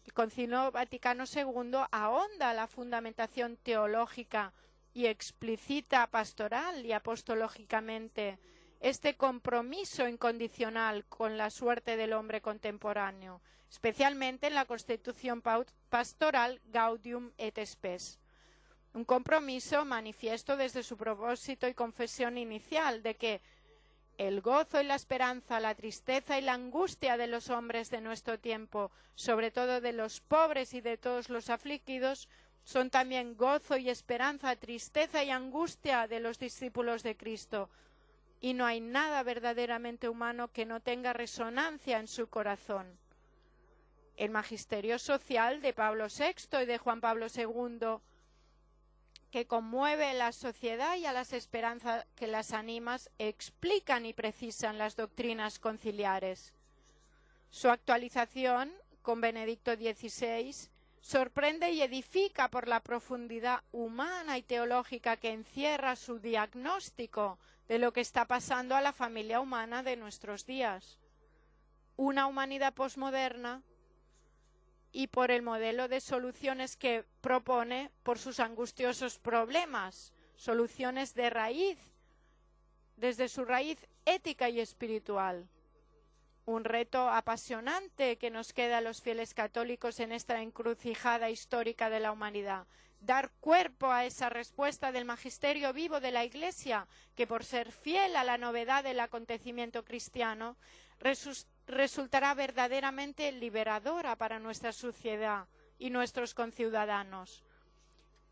El Concilio Vaticano II ahonda la fundamentación teológica y explicita pastoral y apostológicamente este compromiso incondicional con la suerte del hombre contemporáneo, especialmente en la Constitución Pastoral Gaudium et Spes. Un compromiso manifiesto desde su propósito y confesión inicial de que el gozo y la esperanza, la tristeza y la angustia de los hombres de nuestro tiempo, sobre todo de los pobres y de todos los afligidos, son también gozo y esperanza, tristeza y angustia de los discípulos de Cristo. Y no hay nada verdaderamente humano que no tenga resonancia en su corazón. El magisterio social de Pablo VI y de Juan Pablo II, que conmueve la sociedad y a las esperanzas que las animan, explican y precisan las doctrinas conciliares. Su actualización, con Benedicto XVI, sorprende y edifica por la profundidad humana y teológica que encierra su diagnóstico de lo que está pasando a la familia humana de nuestros días. Una humanidad posmoderna y por el modelo de soluciones que propone por sus angustiosos problemas, soluciones de raíz, desde su raíz ética y espiritual. Un reto apasionante que nos queda a los fieles católicos en esta encrucijada histórica de la humanidad. Dar cuerpo a esa respuesta del magisterio vivo de la Iglesia, que por ser fiel a la novedad del acontecimiento cristiano, resultará verdaderamente liberadora para nuestra sociedad y nuestros conciudadanos.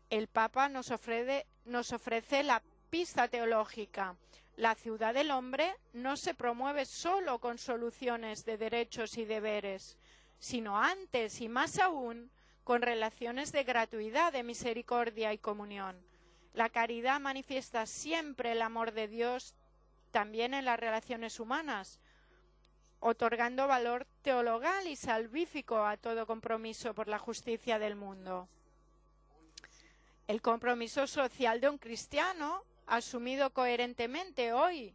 El Papa nos ofrece la pista teológica. La ciudad del hombre no se promueve solo con soluciones de derechos y deberes, sino antes y más aún con relaciones de gratuidad, de misericordia y comunión. La caridad manifiesta siempre el amor de Dios también en las relaciones humanas, otorgando valor teologal y salvífico a todo compromiso por la justicia del mundo. El compromiso social de un cristiano, asumido coherentemente hoy,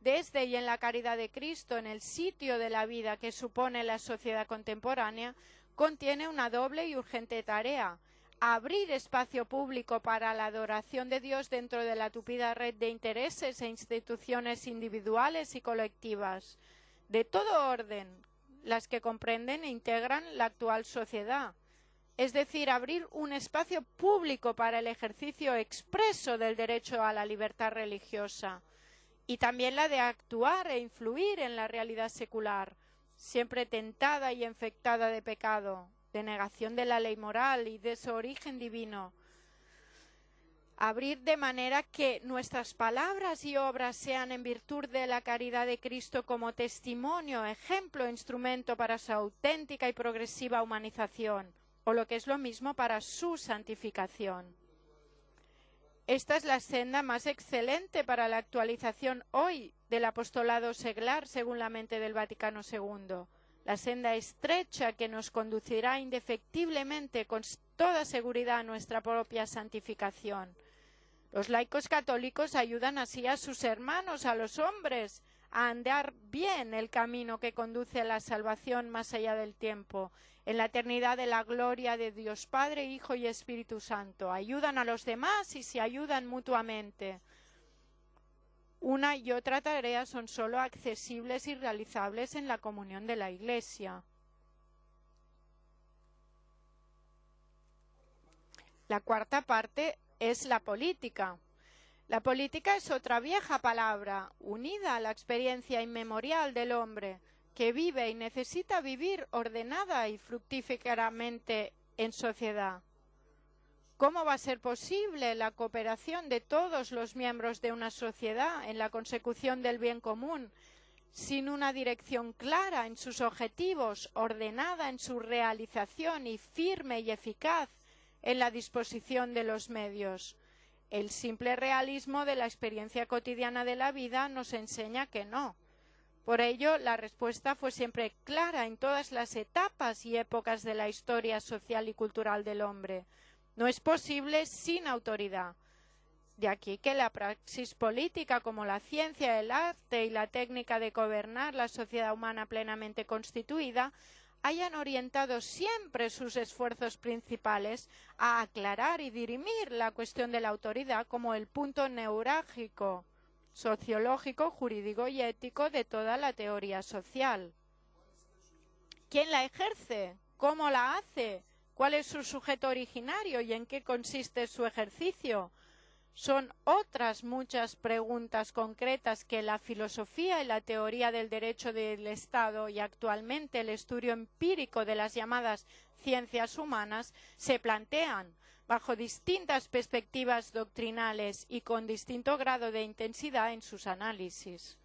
desde y en la caridad de Cristo, en el sitio de la vida que supone la sociedad contemporánea, contiene una doble y urgente tarea: abrir espacio público para la adoración de Dios dentro de la tupida red de intereses e instituciones individuales y colectivas, de todo orden, las que comprenden e integran la actual sociedad. Es decir, abrir un espacio público para el ejercicio expreso del derecho a la libertad religiosa y también la de actuar e influir en la realidad secular, siempre tentada y infectada de pecado, de negación de la ley moral y de su origen divino. Abrir de manera que nuestras palabras y obras sean en virtud de la caridad de Cristo como testimonio, ejemplo, instrumento para su auténtica y progresiva humanización, o lo que es lo mismo, para su santificación. Esta es la senda más excelente para la actualización hoy del apostolado seglar según la mente del Vaticano II. La senda estrecha que nos conducirá indefectiblemente con toda seguridad a nuestra propia santificación. Los laicos católicos ayudan así a sus hermanos, a los hombres, a andar bien el camino que conduce a la salvación más allá del tiempo, en la eternidad de la gloria de Dios Padre, Hijo y Espíritu Santo. Ayudan a los demás y se ayudan mutuamente. Una y otra tarea son solo accesibles y realizables en la comunión de la Iglesia. La cuarta parte es la política. La política es otra vieja palabra, unida a la experiencia inmemorial del hombre, que vive y necesita vivir ordenada y fructíferamente en sociedad. ¿Cómo va a ser posible la cooperación de todos los miembros de una sociedad en la consecución del bien común sin una dirección clara en sus objetivos, ordenada en su realización y firme y eficaz en la disposición de los medios? El simple realismo de la experiencia cotidiana de la vida nos enseña que no. Por ello, la respuesta fue siempre clara en todas las etapas y épocas de la historia social y cultural del hombre. No es posible sin autoridad. De aquí que la praxis política, como la ciencia, el arte y la técnica de gobernar la sociedad humana plenamente constituida, hayan orientado siempre sus esfuerzos principales a aclarar y dirimir la cuestión de la autoridad como el punto neurálgico, sociológico, jurídico y ético de toda la teoría social. ¿Quién la ejerce? ¿Cómo la hace? ¿Cuál es su sujeto originario y en qué consiste su ejercicio? Son otras muchas preguntas concretas que la filosofía y la teoría del derecho del Estado y actualmente el estudio empírico de las llamadas ciencias humanas se plantean bajo distintas perspectivas doctrinales y con distinto grado de intensidad en sus análisis.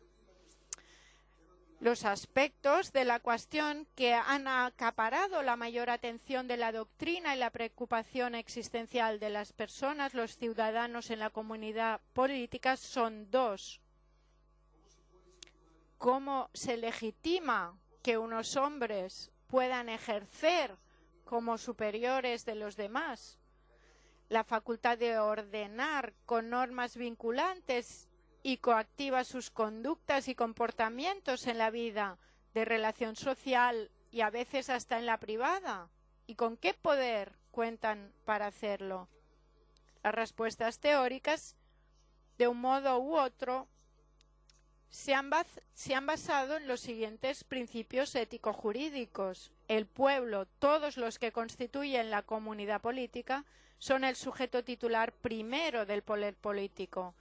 Los aspectos de la cuestión que han acaparado la mayor atención de la doctrina y la preocupación existencial de las personas, los ciudadanos en la comunidad política, son dos. ¿Cómo se legitima que unos hombres puedan ejercer como superiores de los demás la facultad de ordenar con normas vinculantes y coactivas sus conductas y comportamientos en la vida de relación social y a veces hasta en la privada? ¿Y con qué poder cuentan para hacerlo? Las respuestas teóricas, de un modo u otro, se han basado en los siguientes principios ético-jurídicos. El pueblo, todos los que constituyen la comunidad política, son el sujeto titular primero del poder político.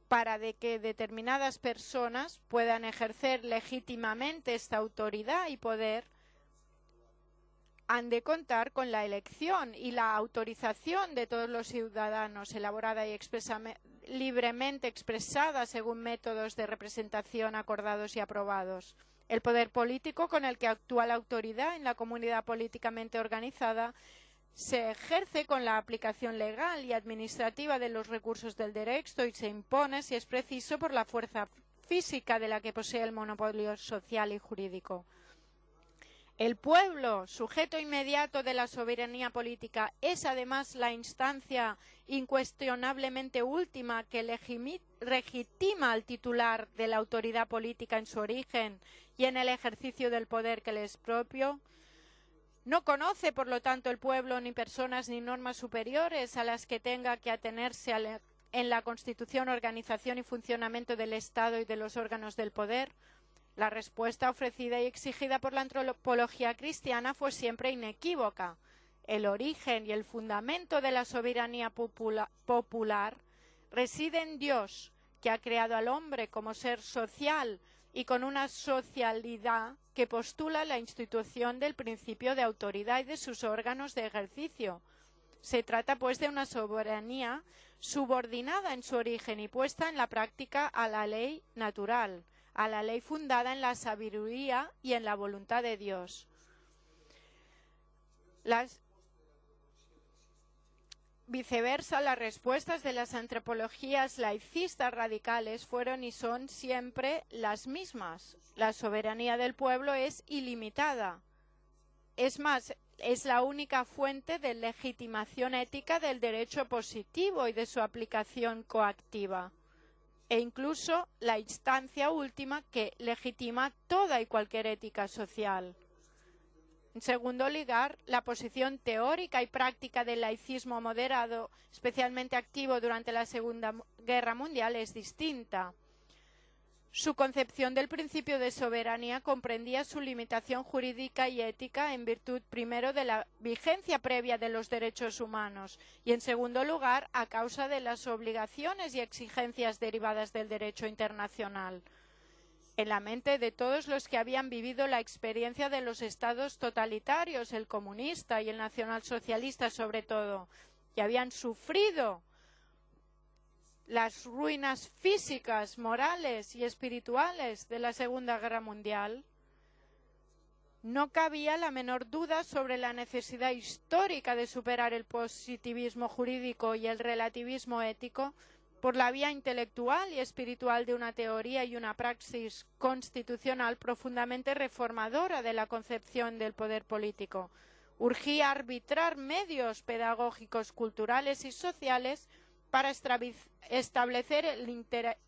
Para que determinadas personas puedan ejercer legítimamente esta autoridad y poder, han de contar con la elección y la autorización de todos los ciudadanos, elaborada y libremente expresada según métodos de representación acordados y aprobados. El poder político con el que actúa la autoridad en la comunidad políticamente organizada se ejerce con la aplicación legal y administrativa de los recursos del derecho y se impone, si es preciso, por la fuerza física de la que posee el monopolio social y jurídico. El pueblo, sujeto inmediato de la soberanía política, es además la instancia incuestionablemente última que legitima al titular de la autoridad política en su origen y en el ejercicio del poder que le es propio. No conoce, por lo tanto, el pueblo ni personas ni normas superiores a las que tenga que atenerse en la constitución, organización y funcionamiento del Estado y de los órganos del poder. La respuesta ofrecida y exigida por la antropología cristiana fue siempre inequívoca. El origen y el fundamento de la soberanía popular reside en Dios, que ha creado al hombre como ser social y con una socialidad que postula la institución del principio de autoridad y de sus órganos de ejercicio. Se trata, pues, de una soberanía subordinada en su origen y puesta en la práctica a la ley natural, a la ley fundada en la sabiduría y en la voluntad de Dios. Viceversa, las respuestas de las antropologías laicistas radicales fueron y son siempre las mismas. La soberanía del pueblo es ilimitada. Es más, es la única fuente de legitimación ética del derecho positivo y de su aplicación coactiva, e incluso la instancia última que legitima toda y cualquier ética social. En segundo lugar, la posición teórica y práctica del laicismo moderado, especialmente activo durante la Segunda Guerra Mundial, es distinta. Su concepción del principio de soberanía comprendía su limitación jurídica y ética en virtud, primero, de la vigencia previa de los derechos humanos y, en segundo lugar, a causa de las obligaciones y exigencias derivadas del derecho internacional. En la mente de todos los que habían vivido la experiencia de los estados totalitarios, el comunista y el nacionalsocialista sobre todo, y habían sufrido las ruinas físicas, morales y espirituales de la Segunda Guerra Mundial, no cabía la menor duda sobre la necesidad histórica de superar el positivismo jurídico y el relativismo ético por la vía intelectual y espiritual de una teoría y una praxis constitucional profundamente reformadora de la concepción del poder político. Urgía arbitrar medios pedagógicos, culturales y sociales para establecer el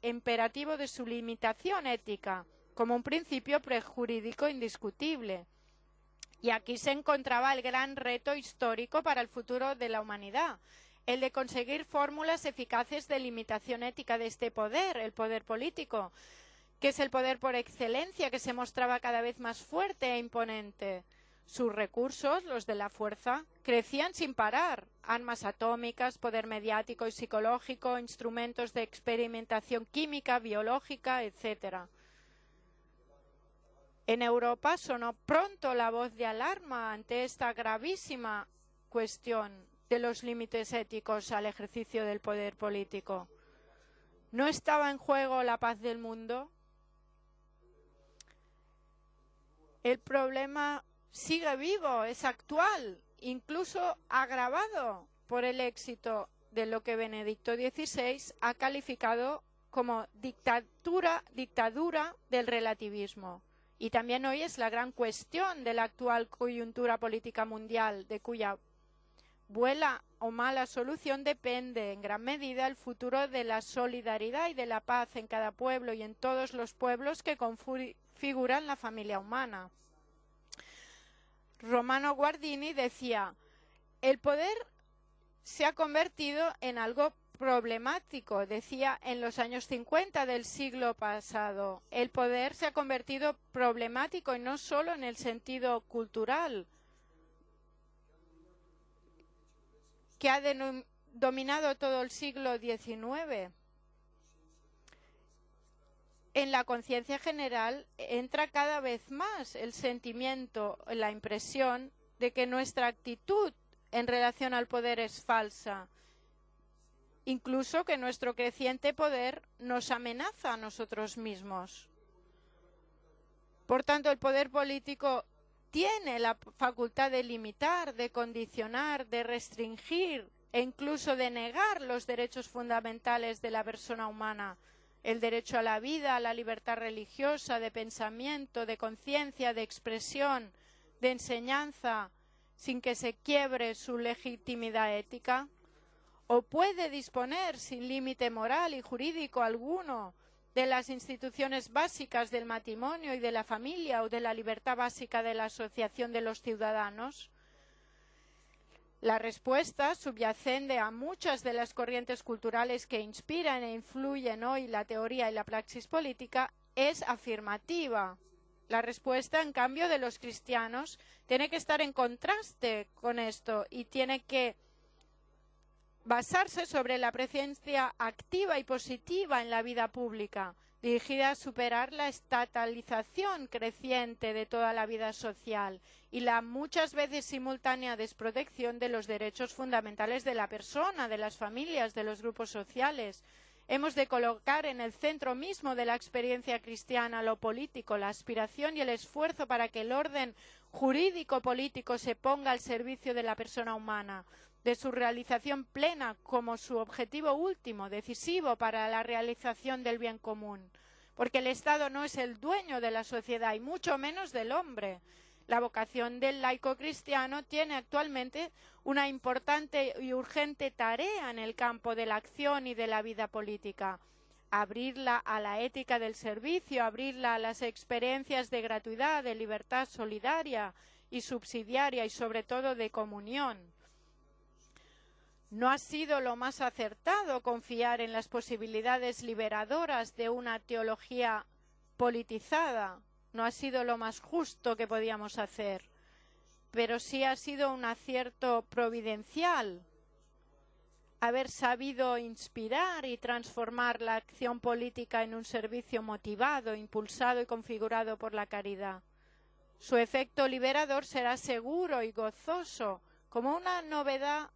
imperativo de su limitación ética como un principio prejurídico indiscutible. Y aquí se encontraba el gran reto histórico para el futuro de la humanidad, el de conseguir fórmulas eficaces de limitación ética de este poder, el poder político, que es el poder por excelencia, que se mostraba cada vez más fuerte e imponente. Sus recursos, los de la fuerza, crecían sin parar. Armas atómicas, poder mediático y psicológico, instrumentos de experimentación química, biológica, etc. En Europa sonó pronto la voz de alarma ante esta gravísima cuestión de los límites éticos al ejercicio del poder político. ¿No estaba en juego la paz del mundo? El problema sigue vivo, es actual, incluso agravado por el éxito de lo que Benedicto XVI ha calificado como dictadura del relativismo. Y también hoy es la gran cuestión de la actual coyuntura política mundial, de cuya buena o mala solución depende en gran medida el futuro de la solidaridad y de la paz en cada pueblo y en todos los pueblos que configuran la familia humana. Romano Guardini decía: el poder se ha convertido en algo problemático, decía en los años 50 del siglo pasado. El poder se ha convertido problemático y no solo en el sentido cultural, que ha dominado todo el siglo XIX. En la conciencia general entra cada vez más el sentimiento, la impresión de que nuestra actitud en relación al poder es falsa, incluso que nuestro creciente poder nos amenaza a nosotros mismos. Por tanto, el poder político tiene la facultad de limitar, de condicionar, de restringir e incluso de negar los derechos fundamentales de la persona humana, el derecho a la vida, a la libertad religiosa, de pensamiento, de conciencia, de expresión, de enseñanza, sin que se quiebre su legitimidad ética, o puede disponer sin límite moral y jurídico alguno de las instituciones básicas del matrimonio y de la familia o de la libertad básica de la asociación de los ciudadanos. La respuesta subyacente a muchas de las corrientes culturales que inspiran e influyen hoy la teoría y la praxis política es afirmativa. La respuesta, en cambio, de los cristianos tiene que estar en contraste con esto y tiene que basarse sobre la presencia activa y positiva en la vida pública, dirigida a superar la estatalización creciente de toda la vida social y la muchas veces simultánea desprotección de los derechos fundamentales de la persona, de las familias, de los grupos sociales. Hemos de colocar en el centro mismo de la experiencia cristiana lo político, la aspiración y el esfuerzo para que el orden jurídico-político se ponga al servicio de la persona humana, de su realización plena como su objetivo último, decisivo para la realización del bien común. Porque el Estado no es el dueño de la sociedad y mucho menos del hombre. La vocación del laico cristiano tiene actualmente una importante y urgente tarea en el campo de la acción y de la vida política. Abrirla a la ética del servicio, abrirla a las experiencias de gratuidad, de libertad solidaria y subsidiaria y sobre todo de comunión. No ha sido lo más acertado confiar en las posibilidades liberadoras de una teología politizada. No ha sido lo más justo que podíamos hacer, pero sí ha sido un acierto providencial haber sabido inspirar y transformar la acción política en un servicio motivado, impulsado y configurado por la caridad. Su efecto liberador será seguro y gozoso, como una novedad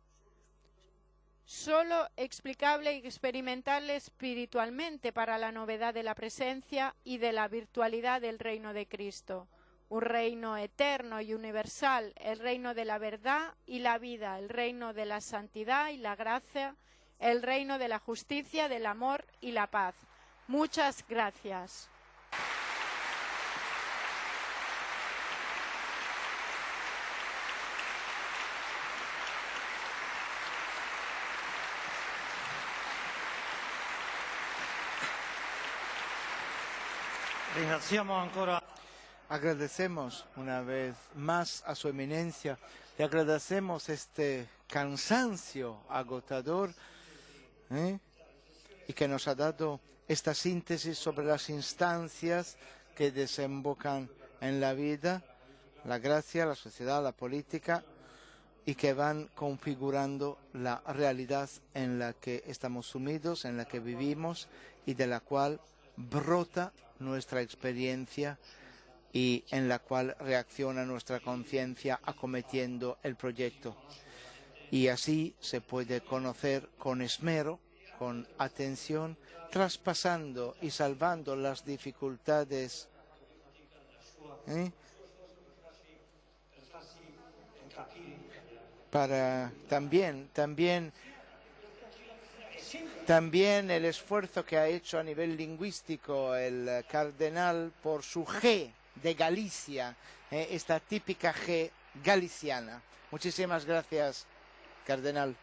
solo explicable y experimentable espiritualmente para la novedad de la presencia y de la virtualidad del reino de Cristo. Un reino eterno y universal, el reino de la verdad y la vida, el reino de la santidad y la gracia, el reino de la justicia, del amor y la paz. Muchas gracias. Agradecemos una vez más a su eminencia, le agradecemos este cansancio agotador y que nos ha dado esta síntesis sobre las instancias que desembocan en la vida, la gracia, la sociedad, la política y que van configurando la realidad en la que estamos sumidos, en la que vivimos y de la cual brota nuestra experiencia y en la cual reacciona nuestra conciencia acometiendo el proyecto. Y así se puede conocer con esmero, con atención, traspasando y salvando las dificultades para también el esfuerzo que ha hecho a nivel lingüístico el cardenal por su G de Galicia, esta típica G galiciana. Muchísimas gracias, cardenal.